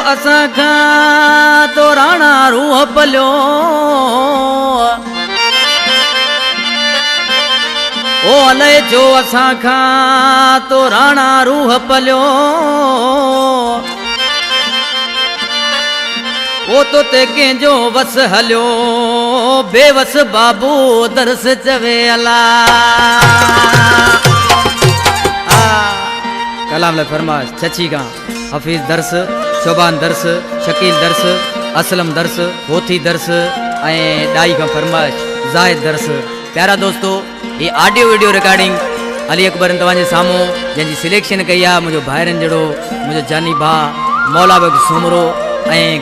असां खां तो राणा रूह पलियो ओ अले जो असां खां तो राणा रूह पलियो ओ तो ते कंहिंजो वस हलियो बेवस बाबू दरस चवे अला कलाम ले फरमाश चची का हफीज दर्स शोबान दर्स शकील दर्स असलम दर्स होथी दर्स डाई का फरमाश जाहिद दर्स। प्यारा दोस्तों ये audio video recording Ali Akbar तव्हांजे साम्हूं जंहिंजी सिलेक्शन कई आहे मुंहिंजो भाइरनि जहिड़ो मुंहिंजो जानी भाउ मौला बग सुमरो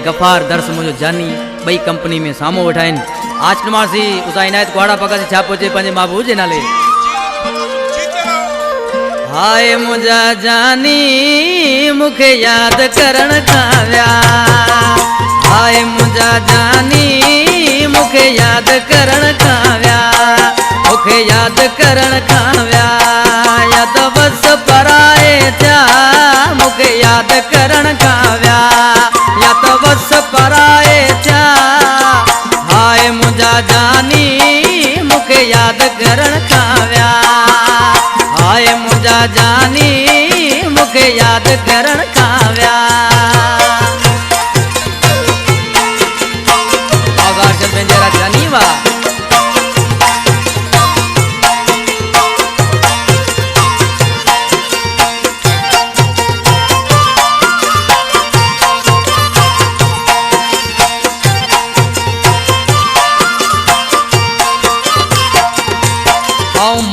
गफ़ार दर्स मुंहिंजो जानी ॿई कंपनी में साम्हूं वेठा आहिनि। आज टमासी उसा इनायत कुआड़ा पका से छा पहुचे पंहिंजे महबूब जे नाले। हाय मुंहिंजा जानी मूंखे यादि करण खां विया हाय मुंहिंजा जानी मूंखे यादि करण खां विया मूंखे यादि करण खां विया याद बस पराए थिया मूंखे यादि करण खां विया याद बस पराए थिया हाय मुंहिंजा जानी मूंखे यादि करण खां विया हाय मुंहिंजा जानी मूंखे यादि करण खां विया। जानी वाह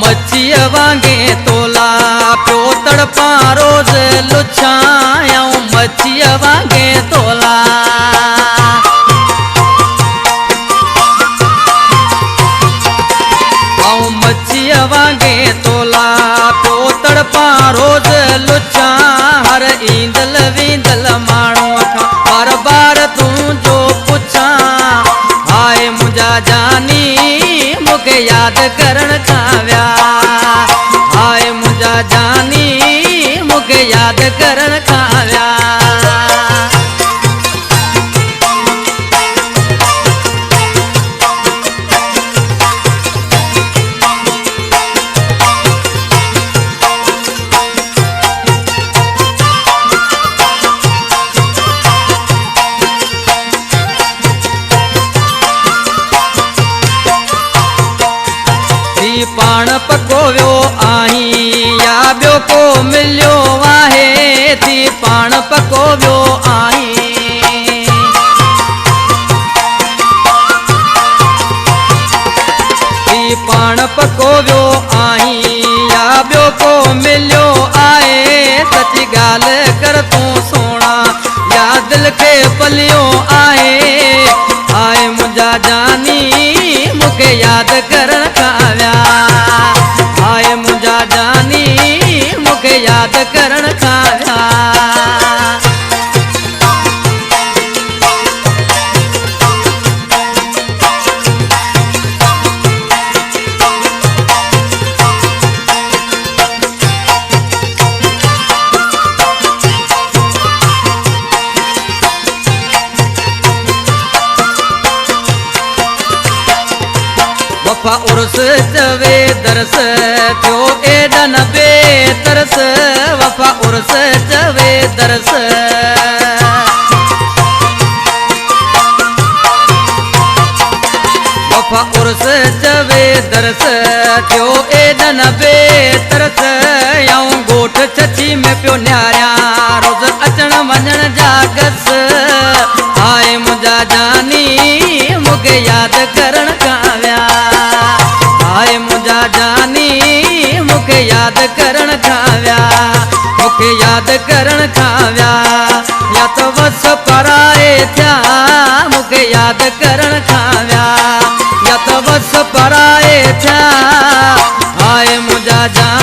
मच्छीअ वांगे तोला पियो तड़पा रोज लुछां मच्छीअ वांगे तोला मच्छीअ वांगे तोला पियो तड़पा रोज लुछां हर ईंदल वेंदल माण्हू खां बार बार तूं जो पुछां हाय मुंहिंजा जानी मूंखे यादि करण खां विया हाय मुंहिंजा जानी मूंखे यादि करण खां विया। पाण पको वियो आहीं या ॿियो को मिलियो आहे थी पाण पको वियो आहीं थी पाण पको वियो आहीं या ॿियो को मिलियो आहे सची ॻाल्हि कर तूं सोणा या दिलि खे पलियो आहे हाय मुंहिंजा जानी मूंखे यादि करण खां विया हाय मुंहिंजा जानी मूंखे यादि करण खां विया। वफ़ा उर्स चवे दरस थियो एडन बेतरस वफ़ा उर्स चवे दरस वफ़ा उर्स चवे दरस थियो एडन बेतरस ॻोठ चची में पियो निहारियां रोज़ अचण वञण जा गस हाय मुंहिंजा जानी मूंखे यादि करण खां विया हाय मुंहिंजा जानी मूंखे यादि करण खां विया मूंखे यादि करण खां विया या त वस पराए थिया मूंखे यादि करण खां विया या त वस पराए थिया हाय मुंहिंजा जानी